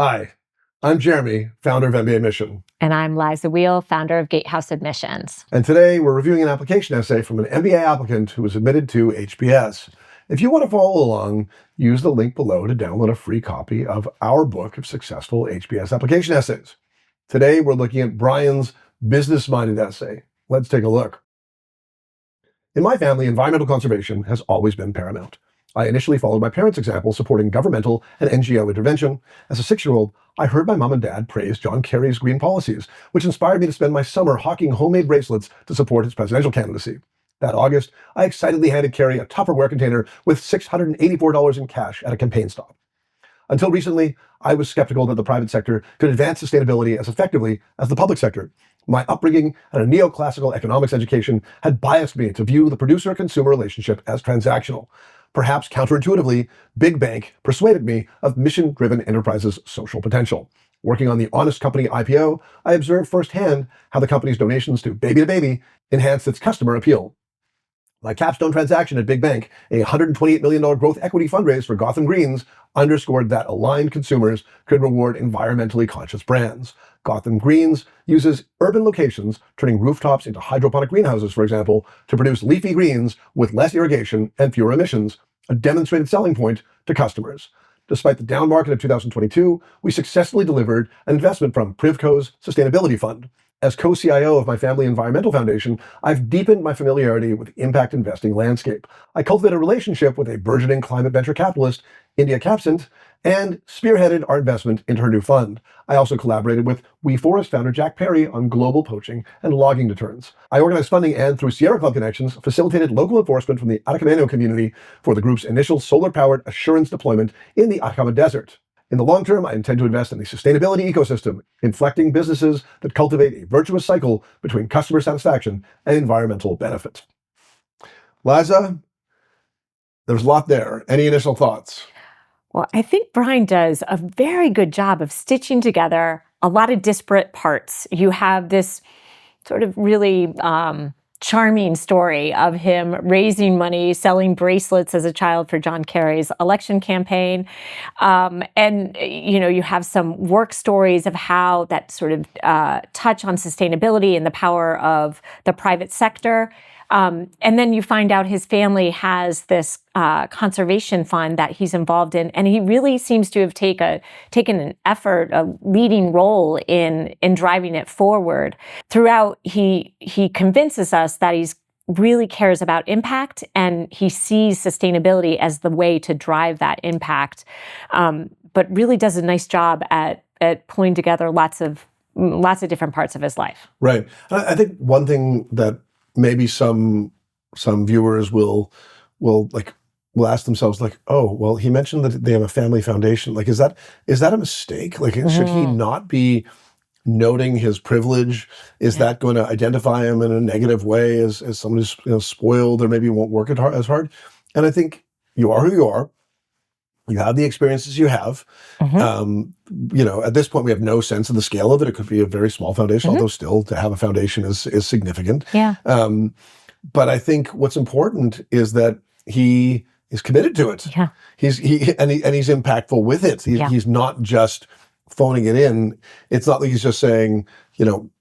Hi, I'm Jeremy, founder of mbaMission. And I'm Liza Weale, founder of Gatehouse Admissions. And today we're reviewing an application essay from an MBA applicant who was admitted to HBS. If you want to follow along, use the link below to download a free copy of our book of successful HBS application essays. Today we're looking at Brian's Business-Minded essay. Let's take a look. In my family, environmental conservation has always been paramount. I initially followed my parents' example, supporting governmental and NGO intervention. As a 6-year-old, I heard my mom and dad praise John Kerry's green policies, which inspired me to spend my summer hawking homemade bracelets to support his presidential candidacy. That August, I excitedly handed Kerry a Tupperware container with $684 in cash at a campaign stop. Until recently, I was skeptical that the private sector could advance sustainability as effectively as the public sector. My upbringing and a neoclassical economics education had biased me to view the producer-consumer relationship as transactional. Perhaps counterintuitively, Big Bank persuaded me of mission-driven enterprises' social potential. Working on the Honest Company IPO, I observed firsthand how the company's donations to Baby to Baby enhanced its customer appeal. My capstone transaction at Big Bank, a $128 million growth equity fundraise for Gotham Greens, underscored that aligned consumers could reward environmentally conscious brands. Gotham Greens uses urban locations, turning rooftops into hydroponic greenhouses, for example, to produce leafy greens with less irrigation and fewer emissions, a demonstrated selling point to customers. Despite the down market of 2022, we successfully delivered an investment from Privco's Sustainability Fund. As co-CIO of my family environmental foundation, I've deepened my familiarity with the impact investing landscape. I cultivated a relationship with a burgeoning climate venture capitalist, India Capsint, and spearheaded our investment into her new fund. I also collaborated with WeForest founder Jack Perry on global poaching and logging deterrence. I organized funding and, through Sierra Club connections, facilitated local enforcement from the Atacamano community for the group's initial solar-powered assurance deployment in the Atacama Desert. In the long term, I intend to invest in the sustainability ecosystem, inflecting businesses that cultivate a virtuous cycle between customer satisfaction and environmental benefit. Liza, there's a lot there. Any initial thoughts? Well, I think Brian does a very good job of stitching together a lot of disparate parts. You have this sort of really charming story of him raising money, selling bracelets as a child for John Kerry's election campaign. And, you have some work stories of how that sort of touch on sustainability and the power of the private sector. And then you find out his family has this conservation fund that he's involved in, and he really seems to have taken an effort, a leading role in driving it forward. Throughout, he convinces us that he's really cares about impact, and he sees sustainability as the way to drive that impact, but really does a nice job at pulling together lots of different parts of his life. Right. I think one thing that maybe some viewers will ask themselves, like, oh, well, he mentioned that they have a family foundation. Like, is that a mistake? Like, should he not be noting his privilege? Is that going to identify him in a negative way as someone who's spoiled or maybe won't work as hard? And I think you are who you are. You have the experiences you have. At this point, we have no sense of the scale of it. It could be a very small foundation, although still to have a foundation is significant. Yeah. But I think what's important is that he is committed to it. Yeah. He's impactful with it. He's not just phoning it in. It's not like he's just saying,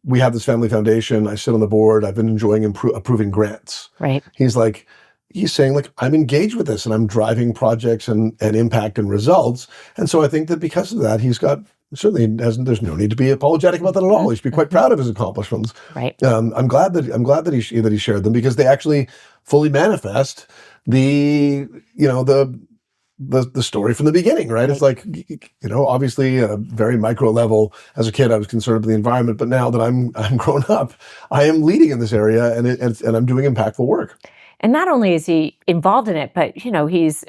we have this family foundation. I sit on the board. I've been enjoying approving grants. Right. He's saying, like, I'm engaged with this and I'm driving projects and impact and results. And so I think that because of that, there's no need to be apologetic about that at all. He should be quite proud of his accomplishments. Right. I'm glad that he shared them, because they actually fully manifest the story from the beginning, right? It's like, obviously a very micro level. As a kid, I was concerned with the environment, but now that I'm grown up, I am leading in this area and I'm doing impactful work. And not only is he involved in it, but, he's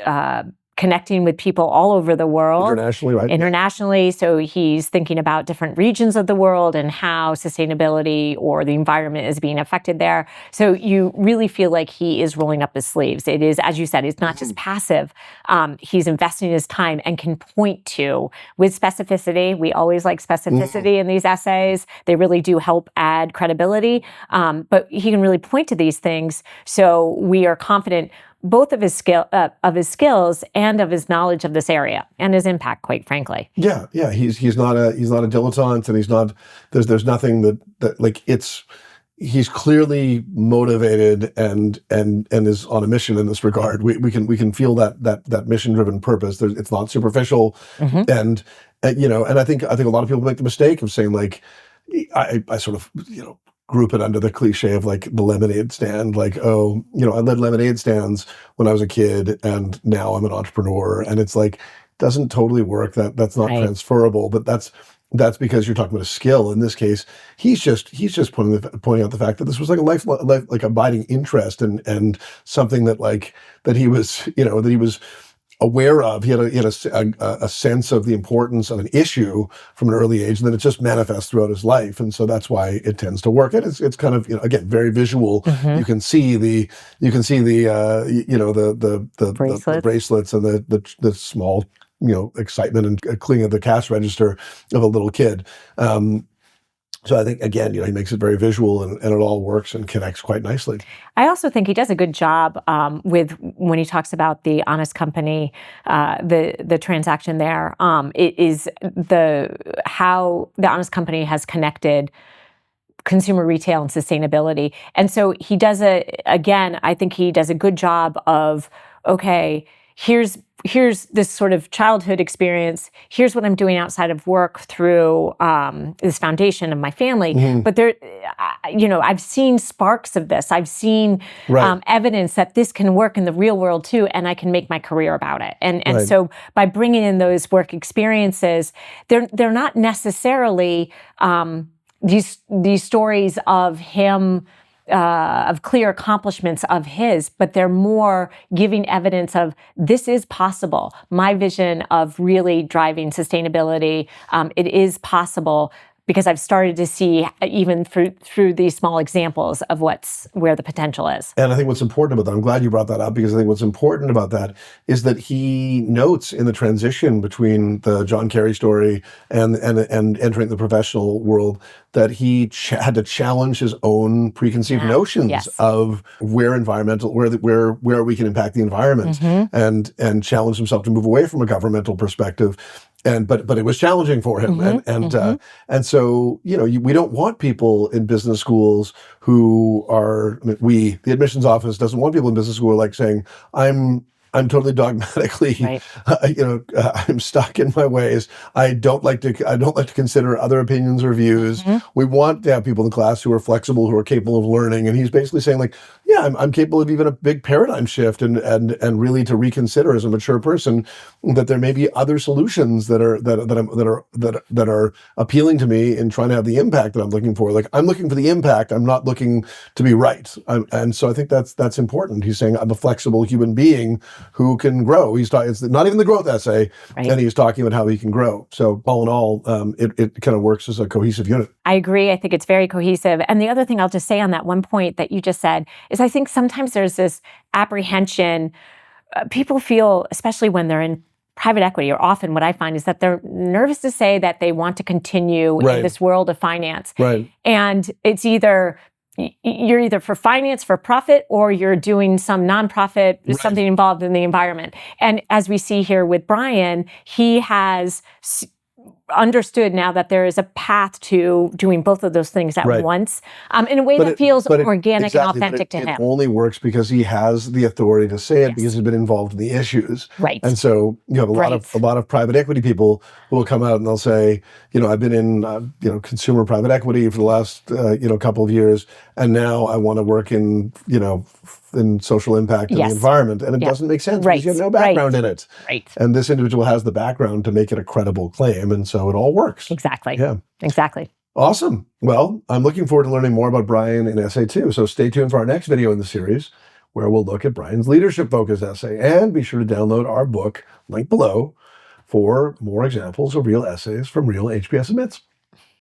connecting with people all over the world. Internationally, right? Internationally. So he's thinking about different regions of the world and how sustainability or the environment is being affected there. So you really feel like he is rolling up his sleeves. It is, as you said, it's not just passive. He's investing his time and can point to, with specificity. We always like specificity in these essays. They really do help add credibility. But he can really point to these things. So we are confident both of his skills and of his knowledge of this area and his impact, quite frankly. Yeah, yeah. He's not a dilettante, and he's not. There's nothing that like it's. He's clearly motivated and is on a mission in this regard. We can feel that mission driven purpose. It's not superficial, and and I think a lot of people make the mistake of saying like, I sort of group it under the cliche of like the lemonade stand, like, oh, I led lemonade stands when I was a kid and now I'm an entrepreneur. And it's like, doesn't totally work. That's not transferable, but that's because you're talking about a skill. In this case, he's just pointing out the fact that this was like a life like abiding interest and something that he was aware of. He had a sense of the importance of an issue from an early age, and then it just manifests throughout his life. And so that's why it tends to work. And it's kind of, again, very visual. You can see the bracelets and the small, excitement and clicking of the cash register of a little kid. So I think, again, he makes it very visual and it all works and connects quite nicely. I also think he does a good job with when he talks about the Honest Company, the transaction there. It is how the Honest Company has connected consumer retail and sustainability. And so he does I think he does a good job of, okay, here's this sort of childhood experience. Here's what I'm doing outside of work through this foundation of my family. But I've seen sparks of this. I've seen evidence that this can work in the real world too, and I can make my career about it. And so by bringing in those work experiences, they're not necessarily these stories of him. Of clear accomplishments of his, but they're more giving evidence of this is possible. My vision of really driving sustainability, it is possible because I've started to see even through these small examples of where the potential is. And I think what's important about that, I'm glad you brought that up, because I think what's important about that is that he notes in the transition between the John Kerry story and entering the professional world that he had to challenge his own preconceived notions of where we can impact the environment, and challenge himself to move away from a governmental perspective. But it was challenging for him, and so we don't want people in business schools who are the admissions office doesn't want people in business school who are like saying I'm totally dogmatically, I'm stuck in my ways. I don't like to consider other opinions or views. We want to have people in the class who are flexible, who are capable of learning. And he's basically saying like, yeah, I'm capable of even a big paradigm shift and really to reconsider as a mature person that there may be other solutions that are appealing to me in trying to have the impact that I'm looking for. Like I'm looking for the impact. I'm not looking to be right. And so I think that's important. He's saying I'm a flexible human being who can grow. It's not even the growth essay, and he's talking about how he can grow. So all in all, it kind of works as a cohesive unit. I agree. I think it's very cohesive. And the other thing I'll just say on that one point that you just said is I think sometimes there's this apprehension. People feel, especially when they're in private equity, or often what I find is that they're nervous to say that they want to continue in this world of finance. And it's you're either for finance, for profit, or you're doing some nonprofit, something involved in the environment. And as we see here with Brian, he has understood now that there is a path to doing both of those things at once in a way that feels organic and authentic to him. It only works because he has the authority to say it because he's been involved in the issues. And so you have a lot of private equity people who will come out and they'll say, I've been in consumer private equity for the last couple of years, and now I want to work in in social impact in the environment, and it doesn't make sense because you have no background in it. And this individual has the background to make it a credible claim, and so it all works. Exactly. Yeah. Exactly. Awesome. Well, I'm looking forward to learning more about Brian in Essay 2. So stay tuned for our next video in the series, where we'll look at Brian's leadership-focused essay. And be sure to download our book, link below, for more examples of real essays from real HBS admits.